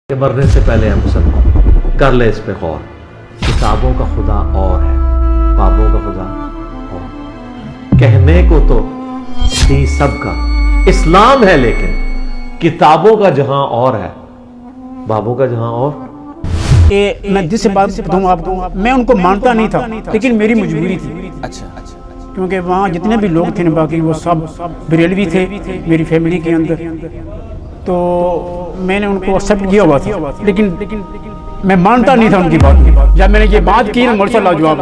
कि मरने से पहले हम सब कर ले इस पे गौर। किताबों का खुदा और है, बाबों का खुदा और। कहने को तो दी सबका इस्लाम है, लेकिन किताबों का जहां और है, बाबों का जहां और। मैं जिस बात बताऊँ आपको, मैं उनको मानता नहीं था, लेकिन मेरी मजबूरी थी। अच्छा, क्योंकि वहाँ जितने भी लोग थे ना, बाकी वो सब बरेलवी थे मेरी फैमिली के अंदर, तो मैंने उनको एक्सेप्ट किया हुआ था, लेकिन मैं मानता नहीं था उनकी बात। जब मैंने ये बात की ना, माशाल्लाह जवाब,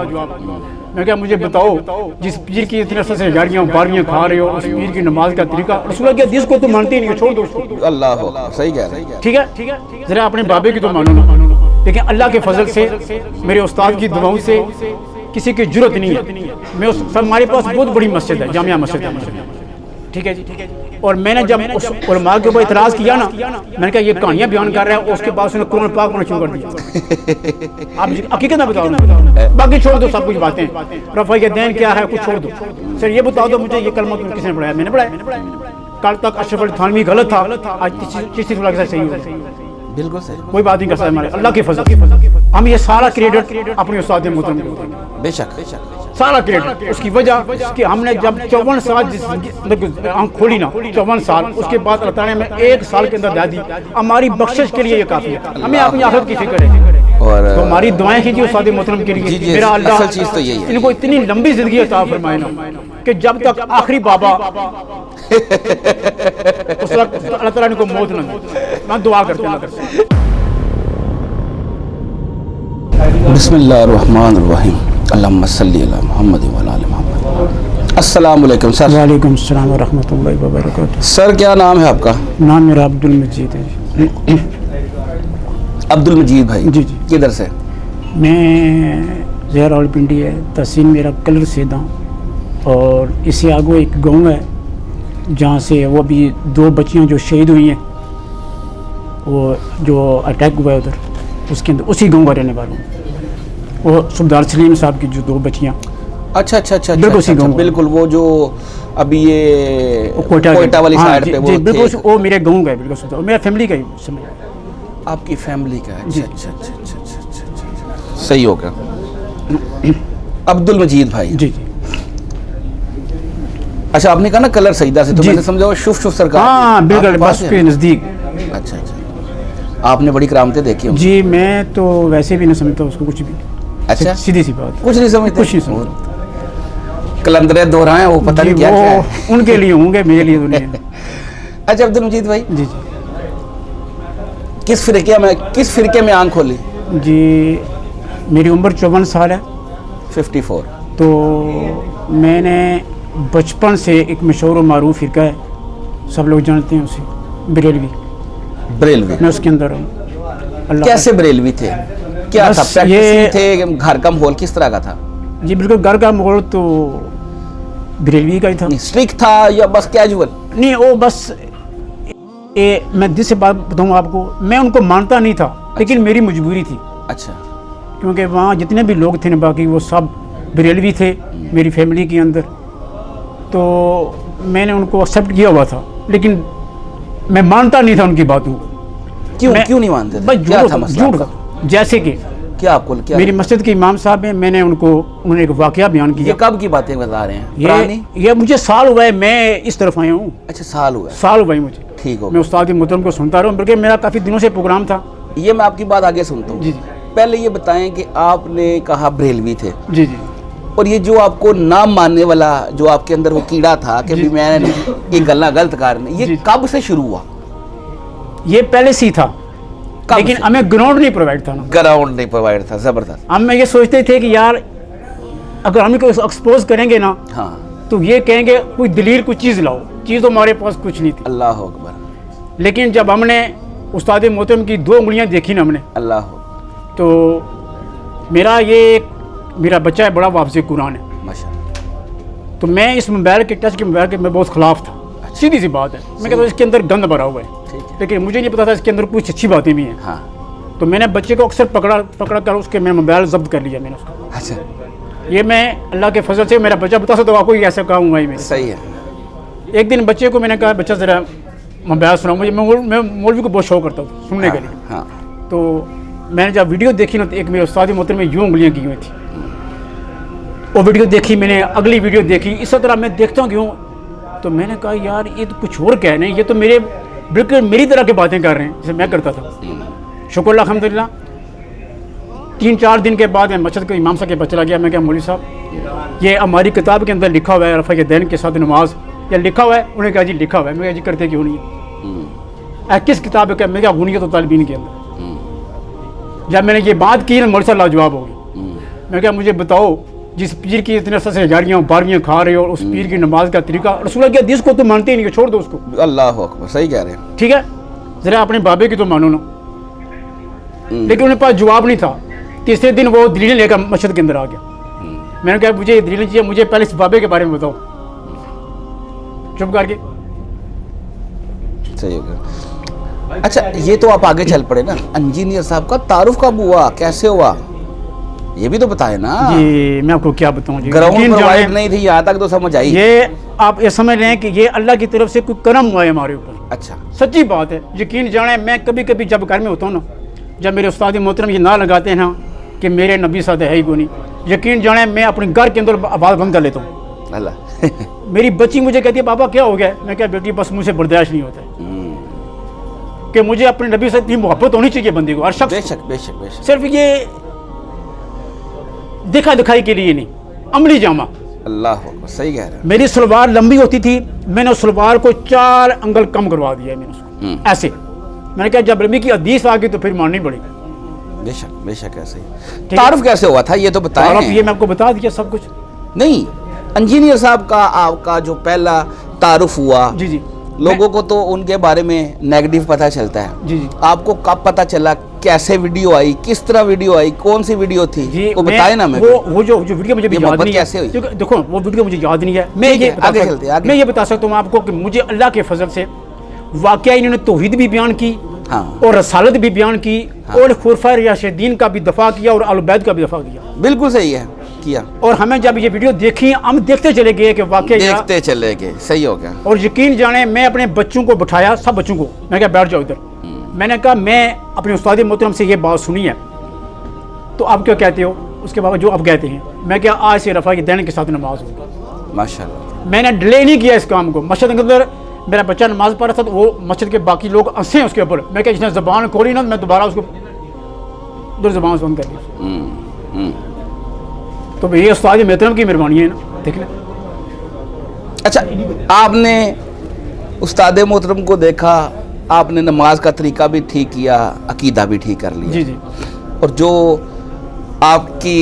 मैं क्या मुझे बताओ, जिस पीर की इतने से गाड़ियाँ बारियाँ खा रहे हो, उस पीर की नमाज का तरीका, रसूल के हदीस को तो मानते ही नहीं, छोड़ दो उसको। अल्लाह हो, सही कह रहे हैं। ठीक है, जरा अपने बाबे की तो मानो ना, लेकिन अल्लाह के फजल से, मेरे उस्ताद की दुआओं से किसी की जरूरत नहीं है। मैं उस हमारे पास बहुत बड़ी मस्जिद है, जामिया मस्जिद है, ठीक है जी। और मैंने जब उस उलमा के ऊपर इतराज किया ना, मैंने कहा ये कहानियां बयान कर रहा है, उसके बाद उसने कुरान पाक पढ़ना शुरू कर दिया। आप हकीकत में बताओ ना, बाकी छोड़ दो सब कुछ बातें, रफ़ा के दैन क्या है कुछ छोड़ दो, सर ये बताओ दो मुझे, ये कलमा किसने पढ़ाया? मैंने पढ़ाया। कल तक अशरफ अली थानवी गलत था, आज किसी सही हो, बिल्कुल सही, कोई बात नहीं कर सकता। हमारे अल्लाह के फजल, हम ये सारा क्रेडिट अपने उस्ताद मोहतरम को देंगे, बेशक सारा क्रेडिट। उसकी वजह कि हमने जब 54 साल आँख खोली ना, 54 साल, उसके बाद अल्लाह ताला ने हमें 1 साल के अंदर दे दी। हमारी बख्शिश के लिए ये काफी है, हमें अपनी आखिरत की फिक्र है। और तो हमारी दुआएं कीजिए उस्ताद मोहतरम के लिए, मेरा अल्लाह असल चीज तो यही है, इनको इतनी लंबी जिंदगी अता फरमाए ना, कि जब तक आखिरी बाबा उस वक्त अल्लाह ताला इनको मौत न दे। मैं दुआ करता हूं। बिस्मिल्लाहिर्रहमानिर्रहीम, अल्लाहुम्मा सल्ली अला मुहम्मद व अला आलि मुहम्मद। अस्सलाम वालेकुम सर। वालेकुम अस्सलाम व रहमतुल्लाहि व बरकातहू। सर क्या नाम है आपका? नाम मेरा अब्दुल मजीद है। अब्दुल मजीद भाई जी जी। किधर से? मैं ज़हरावल पिंडी है, तहसील मेरा कलर सेदा, और इससे आगे एक गाँव है जहाँ से वो अभी 2 बच्चियाँ जो शहीद हुई हैं, वो जो अटैक हुआ है उधर, उसके अंदर उसी गाँव का रहने वाला हूँ। वो सुबदार सलीम साहब की जो 2 बच्चियाँ। अच्छा, बिल्कुल उसी गाँव, बिल्कुल वो जो अभी ये कोयटा वाली साइड पे वो बिल्कुल वो मेरे गाँव का है, बिल्कुल मेरा फैमिली का ही समझ। आपकी फैमिली का है? अच्छा, सही हो गया। अब्दुल मजीद भाई जी जी। अच्छा, आपने कहा ना कलर सईदा से, तो मैंने समझा वो शुफ सरकार। हाँ बिल्कुल, बस के नज़दीक। अच्छा, आपने बड़ी करामतें देखी होंगी। जी, मैं तो वैसे भी नहीं समझता उसको कुछ भी। अच्छा, सीधी सी बात, कुछ नहीं समझते? कुछ नहीं समझता। कलंदरे दोहराए वो पता नहीं क्या है। उनके लिए होंगे, मेरे लिए तो नहीं। अच्छा अब्दुल मजीद भाई, जी जी। किस फिरके में आंख खोली? जी, मेरी उम्र 54 साल है। 54। तो मैंने बचपन से एक मशहूर मारूफ फिरका है, सब लोग जानते हैं उसे, बरेलवी। मैं उसके अंदर हूँ। कैसे बरेलवी थे? क्या था? प्रैक्टिस थे? घर का माहौल किस तरह का था? जी बिल्कुल, घर का माहौल तो बरेलवी का ही था। स्ट्रिक्ट था या बस कैजुअल? नहीं, वो बस मैं जिस बात बताऊँ आपको, मैं उनको मानता नहीं था, लेकिन मेरी मजबूरी थी। अच्छा। क्योंकि वहाँ जितने भी लोग थे ना, बाकी वो सब बरेलवी थे मेरी फैमिली के अंदर, तो मैंने उनको एक्सेप्ट किया हुआ था, लेकिन मैं मानता नहीं था उनकी बातों को। क्यों नहीं मानते थे? बस झूठ। जैसे कि क्या मेरी मस्जिद के इमाम साहब हैं, उन्होंने एक वाकया बयान किया। ये कब की बातें बता रहे हैं? ये मुझे साल हुआ है, मैं इस तरफ आया हूँ। अच्छा, साल हुआ है मुझे। ठीक हो, मैं उस्ताद मोहतरम को सुनता रहा हूँ, बल्कि मेरा काफ़ी दिनों से प्रोग्राम था। ये मैं आपकी बात आगे सुनता हूँ। जी। पहले ये बताएं कि आपने कहा बरेलवी थे। जी। और ये जो आपको नाम मानने वाला जो आपके अंदर वो कीड़ा था कि भी मैंने ये गलना गलत कारण, ये कब से शुरू हुआ? ये पहले से ही था, लेकिन हमें ग्राउंड नहीं प्रोवाइड था ना। ग्राउंड नहीं प्रोवाइड था, जबरदस्त। हम ये सोचते थे कि यार अगर हम इनको एक्सपोज करेंगे ना, हाँ, तो ये कहेंगे कोई दलील कोई चीज़ लाओ। चीज़ तो हमारे पास कुछ नहीं थी। अल्लाह अकबर। लेकिन जब हमने उस्ताद मोहतरम की 2 उंगलियां देखी ना हमने, अल्लाह, तो मेरा बच्चा है बड़ा वापसी कुरान है माशाअल्लाह। तो मैं इस मोबाइल के टच के मोबाइल के मैं बहुत खिलाफ था। सीधी सी बात है, मैं कहता हूँ इसके अंदर गंद भरा हुआ है, लेकिन मुझे नहीं पता था इसके अंदर कुछ अच्छी बातें भी हैं। हाँ। तो मैंने बच्चे को अक्सर पकड़ा कर उसके मैं मोबाइल जब्त कर लिया मैंने उसको। अच्छा, ये मैं अल्लाह के फजल से, मेरा बच्चा बता सकता हूँ आपको, ऐसा कहूँगा ही मैं। सही है। एक दिन बच्चे को मैंने कहा, बच्चा ज़रा मैं बयान सुना, मुझे मैं मौलवी को बहुत शौक करता हूँ सुनने के लिए। हाँ। तो मैंने जब वीडियो देखी ना तो एक मेरे उस्ताद मोहतरम में यूँ उंगलियाँ की हुई थी, वो वीडियो देखी मैंने, अगली वीडियो देखी, इस तरह मैं देखता क्यों, तो मैंने कहा यार ये तो कुछ और कह रहे हैं, ये तो मेरे बिल्कुल मेरी तरह की बातें कर रहे हैं जैसे मैं करता था। शुक्र अल्हम्दुलिल्लाह 3-4 दिन के बाद मैं मस्जिद के इमाम साहब के पास चला गया। मैं क्या मौलवी साहब ये हमारी किताब के अंदर लिखा हुआ है रफ़ा दैन के साथ नमाज, या लिखा हुआ है? उन्होंने कहा जी लिखा हुआ है। मैं कहा जी करते क्यों नहीं? किस किताब है? क्या मैं क्या गुनियत तो तालिबीन के अंदर। जब मैंने ये बात की ना मौलवी साहब लाजवाब हो गई। मैं क्या मुझे बताओ जिस पीर की इतने से हजारियाँ बारियाँ खा रहे हो और उस पीर की नमाज का तरीका रसूल के हदीस को तो मानते ही नहीं, छोड़ दो उसको। अल्लाह अकबर, सही कह रहे हैं। ठीक है जरा अपने बाबे की तो मानो ना। लेकिन उनके पास जवाब नहीं था। तीसरे दिन वो दलीलें लेकर मस्जिद के अंदर आ गया। मैंने कहा मुझे दलीलें चाहिए, मुझे पहले इस बाबे के बारे में बताओ। चुप करके सही हो गया। अच्छा ये तो आप आगे चल पड़े ना, इंजीनियर साहब का तारुफ कब हुआ, कैसे हुआ, ये भी तो बताए ना। जी मैं आपको क्या बताऊं जी, ग्राउंड प्रोवाइड नहीं थी, यहाँ तक तो समझ आई। ये आप ये समझ रहे हैं कि ये अल्लाह की तरफ से कोई करम हुआ है हमारे ऊपर। अच्छा सच्ची बात है, यकीन जाने मैं कभी कभी जब घर में होता हूँ ना, जब मेरे उस्ताद मोहतरम ये ना लगाते हैं ना कि मेरे नबी साथ है ही को नहीं, यकीन जाने मैं अपने घर के अंदर आवाज़ बंद कर लेता हूँ। अल्लाह मेरी बच्ची मुझे कहती है पापा क्या हो गया? मैं क्या बेटी बस मुझे बर्दाश्त नहीं होता है कि मुझे अपने नबी से इतनी मोहब्बत होनी चाहिए बंदे को, हर शख्स को। बेशक बेशक बेशक। सिर्फ ये दिखा दिखाई के लिए नहीं, अमली जामा। अल्लाह अकबर, सही कह रहे हैं। मेरी सलवार लंबी होती थी, मैंने उस सलवार को 4 अंगल कम करवा दिया है मैंने उसको ऐसे। मैंने कहा जब नबी की हदीस आ गई तो फिर माननी पड़ेगी। बेशक बेशक ऐसे ही। तारुफ कैसे हुआ था ये तो बताएं। ये मैं आपको बता दिया सब कुछ। नहीं, इंजीनियर साहब का आपका जो पहला तारुफ हुआ, जी जी, लोगों को तो उनके बारे में नेगेटिव पता चलता है। जी जी, आपको कब पता चला, कैसे वीडियो आई, किस तरह वीडियो आई, कौन सी वीडियो थी जी, वो बताए ना। मैं वो जो वीडियो मुझे भी याद नहीं कैसे हुई? है, देखो वो वीडियो मुझे याद नहीं है। मैं ये बता सकता हूँ आपको कि मुझे अल्लाह के फजल से वाकया इन्होंने तौहीद भी बयान की, हाँ। और रसालत भी बयान की, हाँ। और खुलफाए राशिदीन का भी दफा किया और अहले बैत का भी दफा किया। बिल्कुल सही है, किया। और हमें जब ये वीडियो देखी हम देखते चले गए कि वाकई देखते चले गए, सही हो गया। और यकीन जाने मैं अपने बच्चों को बिठाया, सब बच्चों को, मैं क्या बैठ जाओ इधर। मैंने कहा मैं अपने उस्ताद मोहतरम से ये बात सुनी है तो आप क्या कहते हो? उसके बाद जो आप कहते हैं, मैं क्या आज से रफ़ा दैन के साथ नमाज होगी। माशाल्लाह। मैंने डिले नहीं किया इस काम को। मस्जिद के अंदर मेरा बच्चा नमाज पढ़ रहा था तो वो मस्जिद के बाकी लोग हंसे उसके ऊपर। मैं क्या जिसने ज़बान खोली ना मैं दोबारा उसको उधर ज़बान बंद कर दी। तो ये उस्ताद मोहतरम की मेहरबानी है ना, देख लें। अच्छा आपने उस्ताद मोहतरम को देखा, आपने नमाज का तरीका भी ठीक किया, अकीदा भी ठीक कर लिया। जी जी। और जो आपकी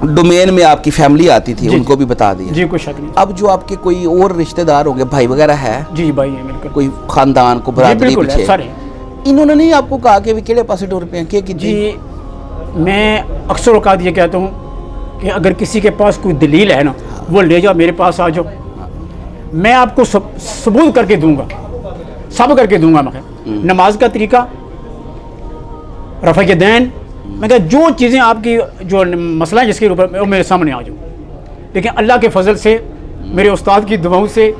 डोमेन में आपकी फैमिली आती थी उनको भी बता दिया। जी कोई शक नहीं। अब जो आपके कोई और रिश्तेदार होंगे, भाई वगैरह है? जी भाई है बिल्कुल। कोई खानदान को बरादरी पीछे सारे इन्होंने नहीं आपको कहा कि केड़े पासे टुर पे हैं? जी मैं अक्सर औकात ये कहता हूँ कि अगर किसी के पास कोई दलील है ना वो ले जाओ, मेरे पास आ जाओ, मैं आपको सबूत करके दूंगा, सब करके दूंगा। मैं नमाज का तरीका, रफ़ा के दैन, मैं कहा जो चीज़ें आपकी जो मसला है जिसके ऊपर मेरे सामने आ जाओ। लेकिन अल्लाह के फजल से, मेरे उस्ताद की दुआओं से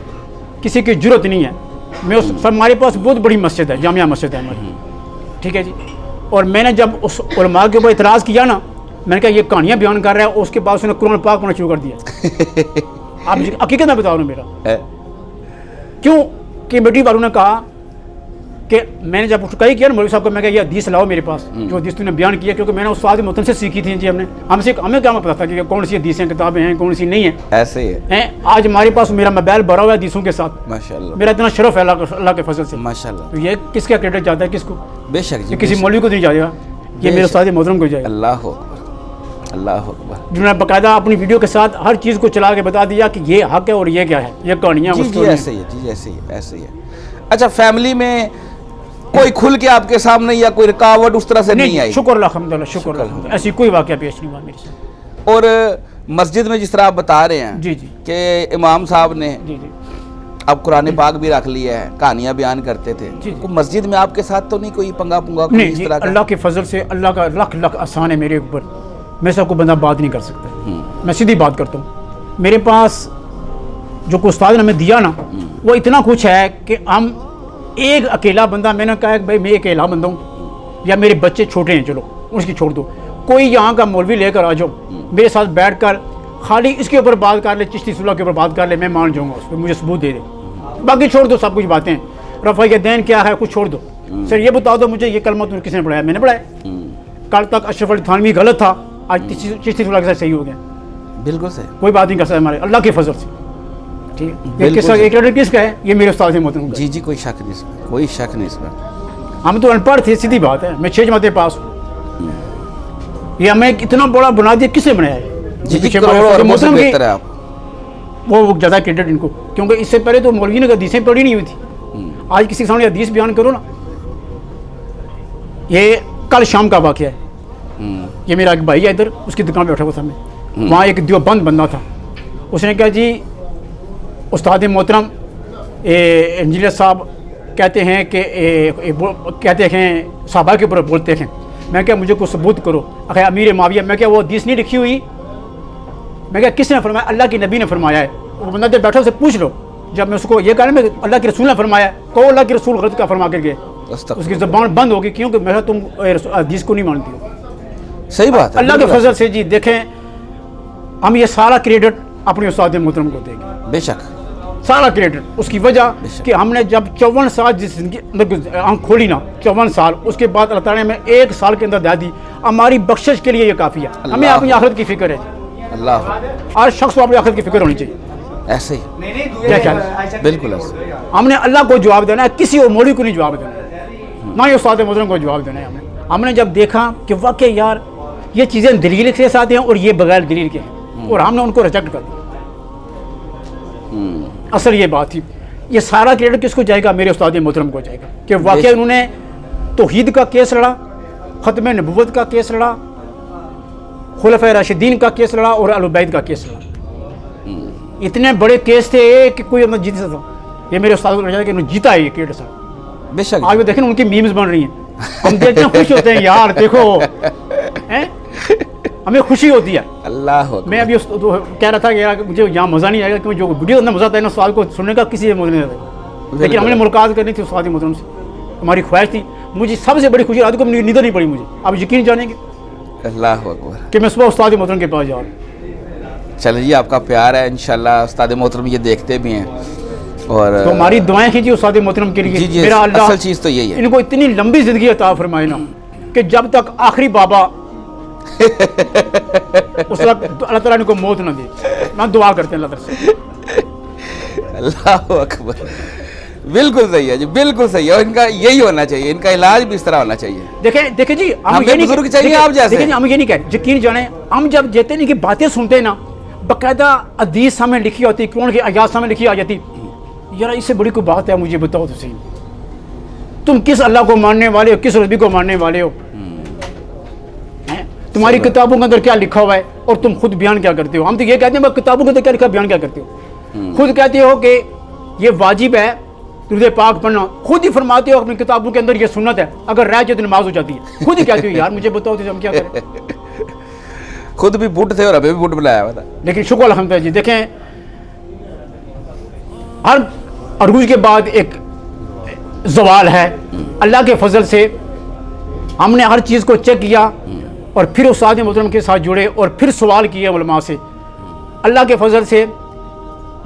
किसी की जरूरत नहीं है। मैं उस हमारे पास बहुत बड़ी मस्जिद है, जामिया मस्जिद है हमारी, ठीक है जी। और मैंने जब उस उलमा के ऊपर इतराज़ किया ना, मैंने कहा ये कहानियाँ बयान कर रहा है, उसके बाद उसने कुरान पाक पढ़ना शुरू कर दिया। आप हकीकत में बता रहा हूँ मेरा क्यों कि बेटी वालों ने कहा कि मैंने जब कही किया ना मौलवी साहब को, मैं कहा ये हदीस लाओ मेरे पास जो हदीस तूने बयान किया, क्योंकि मैंने उस उस्ताद मोहतरम से सीखी थी जी। हमें क्या पता था कि कौन सी हदीसें किताबें हैं कौन सी नहीं है। ऐसे ही है। आज हमारे पास मेरा मोबाइल भरा हुआ है हदीसों के साथ, माशाल्लाह। मेरा इतना शरफ है अल्लाह के फजल से, माशाल्लाह। तो ये किसका क्रेडिट जाता है? किसको? बेशक जी, किसी मौलवी को नहीं जाएगा, ये मेरे उस्ताद मोहतरम को जाएगा। अल्लाह अकबर, अल्लाह अकबर। जिन्होंने बाकायदा अपनी वीडियो के साथ हर चीज़ को चला के बता दिया कि ये हक है और ये क्या है, ये कहानियाँ। ऐसे ही है जी, ऐसे ही ऐसे ही है। अच्छा फैमिली में कोई खुल के आपके सामने या कोई रुकावट उस तरह से नहीं आई? शुक्र अल्हम्दुलिल्लाह, शुक्र अल्हम्दुलिल्लाह, ऐसी कोई वाक़या पेश नहीं हुआ मेरे साथ। और मस्जिद में जिस तरह आप बता रहे हैं जी जी कि इमाम साहब ने जी जी अब कुरान पाक भी रख लिया है, कहानियाँ बयान करते थे, तो मस्जिद में आपके साथ तो नहीं कोई पंगा पुंगा नहीं इस तरह का? अल्लाह के फजल से अल्लाह का लख लख आसान है मेरे ऊपर, मैं सबको बंदा बात नहीं कर सकता। मैं सीधी बात करता हूँ। मेरे पास जो कोई उस्ताद ने हमें दिया ना, वो इतना कुछ है कि हम एक अकेला बंदा, मैंने कहा भाई मैं अकेला बंदा हूँ या मेरे बच्चे छोटे हैं, चलो उसकी छोड़ दो, कोई यहाँ का मौलवी लेकर आ जाओ, मेरे साथ बैठ कर खाली इसके ऊपर बात कर ले, चिश्ती सुलह के ऊपर बात कर ले, मैं मान जाऊँगा उस पर, मुझे सबूत दे दे, बाकी छोड़ दो सब कुछ बातें, रफ़ा के दैन क्या है कुछ छोड़ दो। सर ये बताओ दो मुझे, ये कलमा तुमने किसने पढ़ाया? मैंने पढ़ाया। कल तक अशरफ अली थानवी गलत था, आज चिश्ती सुलह के साथ सही हो गया। बिल्कुल सही, कोई बात नहीं कर सकता हमारे अल्लाह के फजल से। ठीक है, बिल्कुल किसका एक क्रेडिट किसका है? ये मेरे उस्ताद मोहतरम का। जी जी, कोई शक नहीं इसमें, कोई शक नहीं इसमें। हम तो अनपढ़ थे, सीधी बात है, मैं 6 जमातें पास हूँ। ये हमें इतना बड़ा बना दिया, किसने बनाया है? जी जी, पीछे करोड़ों अरबों से मोहतरम की- बेहतर है आप। वो ज़्यादा क्रेडिट इनको, क्योंकि इससे पहले तो मौलवी ने हदीसें पढ़ी नहीं हुई थी। आज किसी के सामने हदीस बयान करो ना, ये कल शाम का वाक़या है। ये मेरा एक भाई है इधर, उसकी दुकान पे बैठा हुआ था मैं, वहाँ एक देवबंद बंदा था, उसने कहा जी उस्ताद मोहतरम इंजीनियर साहब कहते हैं कि कहते हैं साहबा के ऊपर बोलते हैं। मैं क्या मुझे कुछ सबूत करो। अगर अमीर माविया, मैं क्या वो हदीस नहीं लिखी हुई? मैं क्या किसने फरमाया? अल्लाह के नबी ने फरमाया है। वो बंदा जब बैठा उसे पूछ लो, जब मैं उसको ये कहा मैं अल्लाह के रसूल ने फरमाया, को अल्लाह के रसूल गलत का फरमा कर गए, उसकी ज़बान बंद होगी, क्योंकि मैं तुम हदीस को नहीं मानती हो। सही बात है, अल्लाह के बिल्कुल फजल से जी देखें, हम ये सारा क्रेडिट अपने उस्ताद मोहतरम को देंगे, बेशक। सारा क्रेडिट। उसकी वजह कि हमने जब 54 साल जिस जिंदगी आँख खोली ना, 54 साल, उसके बाद अल्लाह ताला ने हमें 1 साल के अंदर दे दी, हमारी बख्शिश के लिए ये काफ़ी है। हमें अपनी आखिरत की फिक्र है, अल्लाह, हर शख्स को अपनी आखिरत की फिक्र होनी चाहिए। ऐसे ही, क्या ख्याल है? बिल्कुल ऐसे। हमने अल्लाह को जवाब देना है, किसी और मौलवी को नहीं जवाब देना है, ना ही उस्ताद मोहतरम को जवाब देना है। हमने जब देखा कि वाकई यार ये चीज़ें दलील के साथ हैं और ये बगैर दलील के हैं, और हमने उनको रिजेक्ट कर दिया। असल ये बात थी। ये सारा क्रेडिट किसको जाएगा? मेरे उस्ताद मोहतरम को जाएगा कि वाकई उन्होंने तौहीद का केस लड़ा, ख़त्म नबुव्वत का केस लड़ा, खुलफ़ाए राशिदीन का केस लड़ा और अहले बैत का केस लड़ा। इतने बड़े केस थे कि कोई अंदर जीत सकता। ये मेरे उस्ताद को लगा कि उन्होंने जीता है ये केस साहब। बेशक। आज वो देखें उनकी मीम्स बन रही हैं, हम देखते हैं खुश होते हैं यार, देखो हैं, हमें खुशी होती है। अल्लाह, मैं अभी कह रहा था कि यार मुझे यहाँ मज़ा नहीं आएगा, क्योंकि जो वीडियो अंदर मज़ा आता है ना, सवाल को सुनने का किसी से मज़ा नहीं आता, लेकिन हमने मुलाकात करनी थी उस्ताद मोहतरम से, हमारी ख्वाहिश थी। मुझे सबसे बड़ी खुशी, रात को नींद नहीं पड़ी मुझे, आप यकीन जानेंगे अल्लाह अकबर, कि मैं सुबह उस्ताद मोहतरम के पास जा रहा हूँ। चलिए जी, आपका प्यार है, इंशाल्लाह उस्ताद मोहतरम ये देखते भी हैं, और तो हमारी दुआएं कीजिए उस्ताद मोहतरम के लिए। जी जी, मेरा अल्लाह असल चीज़ तो यही है, इनको इतनी लंबी ज़िंदगी अता फरमाए ना, कि जब तक आखिरी बाबा उस वक्त अल्लाह ताला इनको मौत ना दे, ना दुआ करते हैं अल्लाह ताला से। अल्लाह अकबर, बिल्कुल सही है जी, बिल्कुल सही है, और इनका यही होना चाहिए, इनका इलाज भी इस तरह होना चाहिए। देखें जी, हमें बुजुर्ग चाहिए आप जैसे। देखिए हम ये नहीं कह, यकीन जाने, हम जब जेते नहीं की बातें सुनते हैं ना, बाकायदा हदीस सामने लिखी होती, कौन की आयात सामने लिखी आ जाती, यार इससे बड़ी कोई बात है? मुझे बताओ तो सही, तुम किस अल्लाह को मानने वाले हो, किस नबी को मानने वाले हो? तुम्हारी किताबों के अंदर क्या लिखा हुआ है और तुम खुद बयान क्या करते हो? हम तो ये कहते हैं किताबों के अंदर क्या लिखा, बयान क्या करते हो? खुद कहते हो कि ये वाजिब है दुरूद पाक पढ़ना, खुद ही फरमाते हो अपनी किताबों के अंदर ये सुन्नत है, अगर रह जाए तो नमाज हो जाती है। खुद ही कहते हो यार, मुझे बताओ तो हम क्या करें? खुद भी बुट थे और अभी भी बुट बुलाया हुआ था। लेकिन शुक्र अल्हम्दुलिल्लाह जी, देखें हर अरूज के बाद एक जवाल है, अल्लाह के फजल से हमने हर चीज़ को चेक किया और फिर उस्ताद मोहतरम के साथ जुड़े और फिर सवाल किए उलमा से। अल्लाह के फजल से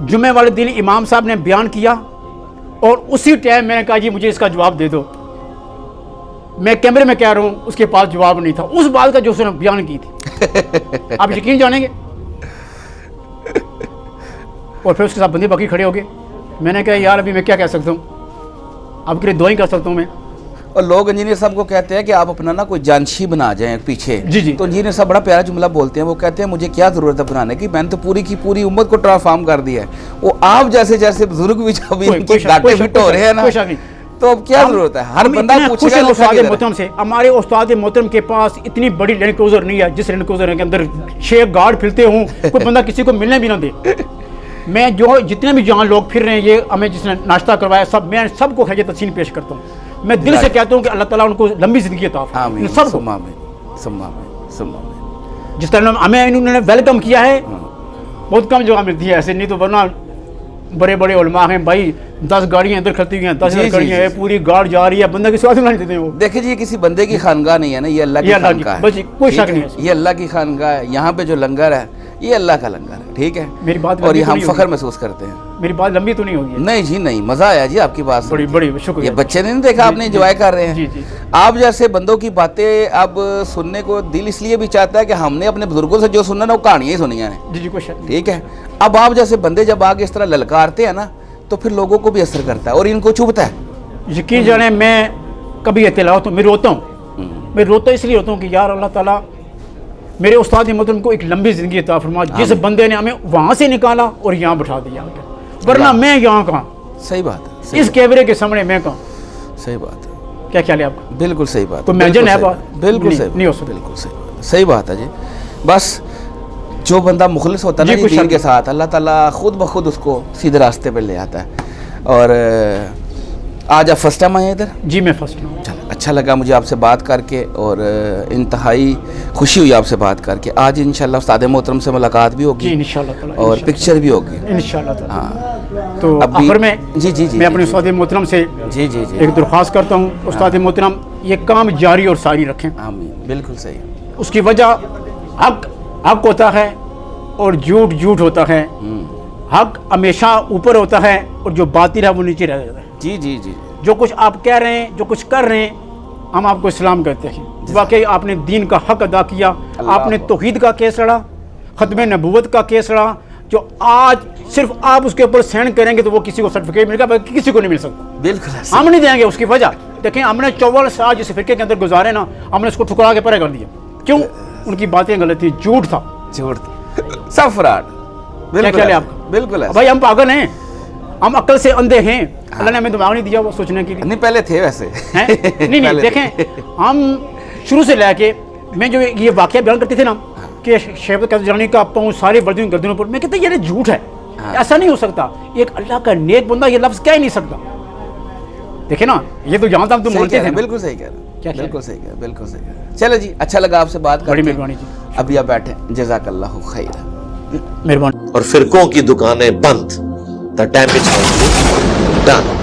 जुम्मे वाले दिन इमाम साहब ने बयान किया और उसी टाइम मैंने कहा जी मुझे इसका जवाब दे दो। मैं कैमरे में कह रहा हूँ, उसके पास जवाब नहीं था उस बात का जो उसने बयान की थी। आप यकीन जानेंगे। और फिर उसके साथ बंदे बाकी खड़े हो गए। मैंने कहा यार अभी मैं क्या कह सकता हूँ, आपके लिए दुआएं कर सकता हूँ मैं। और लोग इंजीनियर साहब को कहते हैं कि आप अपना ना कोई जानशी बना जाएं पीछे। जी जी। तो इंजीनियर साहब बड़ा प्यारा जुमला बोलते हैं, वो कहते हैं मुझे क्या ज़रूरत है बनाने की, मैंने तो पूरी की पूरी उम्मत को ट्रांसफॉर्म कर दिया है। वो आप जैसे जैसे बुजुर्ग भी जब इनकी घाटे फिट हो रहे हैं ना, तो अब क्या जरूरत है? हर बंदा पूछेगा उस्ताद मोहतरम से। हमारे उस्ताद मोहतरम के पास इतनी बड़ी लैंड क्रूजर नहीं है जिस लैंड क्रूजर के अंदर 6 गार्ड फिरते हूँ, कोई बंदा किसी को मिलने भी ना दे। मैं जो जितने भी जहाँ लोग फिर रहे हैं, ये हमें जिसने नाश्ता करवाया सब, मैं सबको खैरियत तस्लीम पेश करता हूँ। मैं दिल से कहता हूँ कि अल्लाह ताला उनको लंबी जिंदगी अता फरमाए सबको। जिस तरह हमें इन्होंने वेलकम किया है, बहुत कम जगह मिलती है ऐसे, नहीं तो वरना बड़े बड़े उलमा हैं भाई, 10 गाड़ियां इधर खड़ती हुई हैं, 10 जी, इधर खड़ी जी, हैं, जी। पूरी गाड़ जा रही है, बंदा की स्वाद नहीं देते वो। देखिए जी, ये किसी बंदे की खानगाह नहीं है ना, ये अल्लाह की ये अल्लाह की, खानगाह है। बस जी, कोई ठीक शक नहीं है। ये अल्लाह की खानगाह है। यहाँ पे जो लंगर है ये अल्लाह का लंगर है, ठीक है। मेरी बात और लंबी ये तो हम नहीं फख्र होगी। महसूस करते हैं। मेरी बात लंबी तो नहीं होगी। नहीं जी नहीं, मजा आया जी आपकी बात सुन बड़ी के। बड़ी ये शुक्रिया। बच्चे ने नहीं देखा, आपने जी, एंजॉय कर रहे हैं। जी, जी। आप जैसे बंदों की बातें अब सुनने को दिल इसलिए भी चाहता है कि हमने अपने बुजुर्गों से जो सुना ना वो कहानियां ही सुनी हैं, जी जी, कोई शक नहीं। ठीक है। अब आप जैसे बंदे जब आगे इस तरह ललकारते हैं ना तो फिर लोगों को भी असर करता है और इनको चुभता है। यकीन जाने मैं कभी तिलावत मैं रोता हूँ। मैं रोता इसलिए रोता हूँ कि यार अल्लाह ताला मेरे उस्ताद मोहतरम को एक लंबी ज़िंदगी अता फरमा, जिस बंदे ने हमें वहाँ से निकाला और यहाँ बैठा दिया, वरना मैं यहाँ कहाँ, सही बात है, सही इस कैमरे के सामने मैं कहाँ। सही बात है, क्या ख्याल है आपका? बिल्कुल सही बात तो है, मैजन है बिल्कुल बात? सही बात, बिल्कुल नहीं, सही बात, नहीं हो सकता। बिल्कुल सही बात है, सही बात है जी। बस जो बंदा मुखलिस होता है जी, ना कुछ दीन शक के साथ, अल्लाह ताला खुद ब खुद उसको सीधे रास्ते पे ले आता है। और आज आप फर्स्ट टाइम आए हैं इधर? जी मैं फर्स्ट हूँ। चलो, अच्छा लगा मुझे आपसे बात करके और इंतहाई खुशी हुई आपसे बात करके। आज इंशाल्लाह उस्ताद मोहतरम से मुलाकात भी जी होगी इंशाल्लाह ताला, और पिक्चर भी होगी। इंशाल्लाह ताला। हाँ तो अभी- आखिर में जी जी जी मैं अपने जी, उस्ताद मोहतरम से जी जी जी, एक दरख्वास्त करता हूँ, उस्ताद मोहतरम ये काम जारी और सारी रखें। आमीन, बिल्कुल सही। उसकी वजह हक हक होता है और झूठ झूठ होता है। हक हमेशा ऊपर होता है और जो बातिल है वो नीचे रह जाता है। जी जी जी, जो कुछ आप कह रहे हैं, जो कुछ कर रहे हैं, हम आपको इस्लाम कहते हैं। वाकई आपने दीन का हक अदा किया, आपने तौहीद का केस लड़ा, ख़त्म नबूवत का केस लड़ा, जो आज सिर्फ आप उसके ऊपर साइन करेंगे तो वो किसी को सर्टिफिकेट मिलेगा, बाकी किसी को नहीं मिल सकता। बिल्कुल ऐसे। हम नहीं देंगे उसकी वजह। देखिए हमने 54 साल जिस फिरके के अंदर गुजारे ना, हमने उसको ठुकरा के परे कर दिया। क्यों? उनकी बातें गलत थी, झूठ था। झूठ सब फ्रॉड। क्या ख्याल है आपका? बिल्कुल ऐसे। भाई हम पागल हैं, हम अक्ल से अंधे हैं। अल्लाह ने हमें दिमाग नहीं दिया वो सोचने के लिए। नहीं पहले थे वैसे हैं? नहीं पहले थे। देखें हम शुरू से लेके मैं जो ये वाकया बयान करते थे ना कि शैबत का जानी का पाँव सारी वर्दियों गर्दनों पर, मैं कहता ये झूठ है, ऐसा नहीं हो सकता। एक अल्लाह का नेक बंदा ये लफ्ज़ कह ही नहीं सकता। देखे ना, ये तो जहाँ तक तुम मानते थे ना। बिल्कुल सही कह रहे क्या हैं, बिल्कुल सही कह रहे हैं, बिल्कुल सही कह रहे हैं। चलो जी, अच्छा लगा आपसे बात करके। बड़ी मेहरबानी जी। अभी आप बैठे, जज़ाकल्लाहु खैर। मेहरबानी। और फिरकों की दुकानें बंद, द डैमेज डन।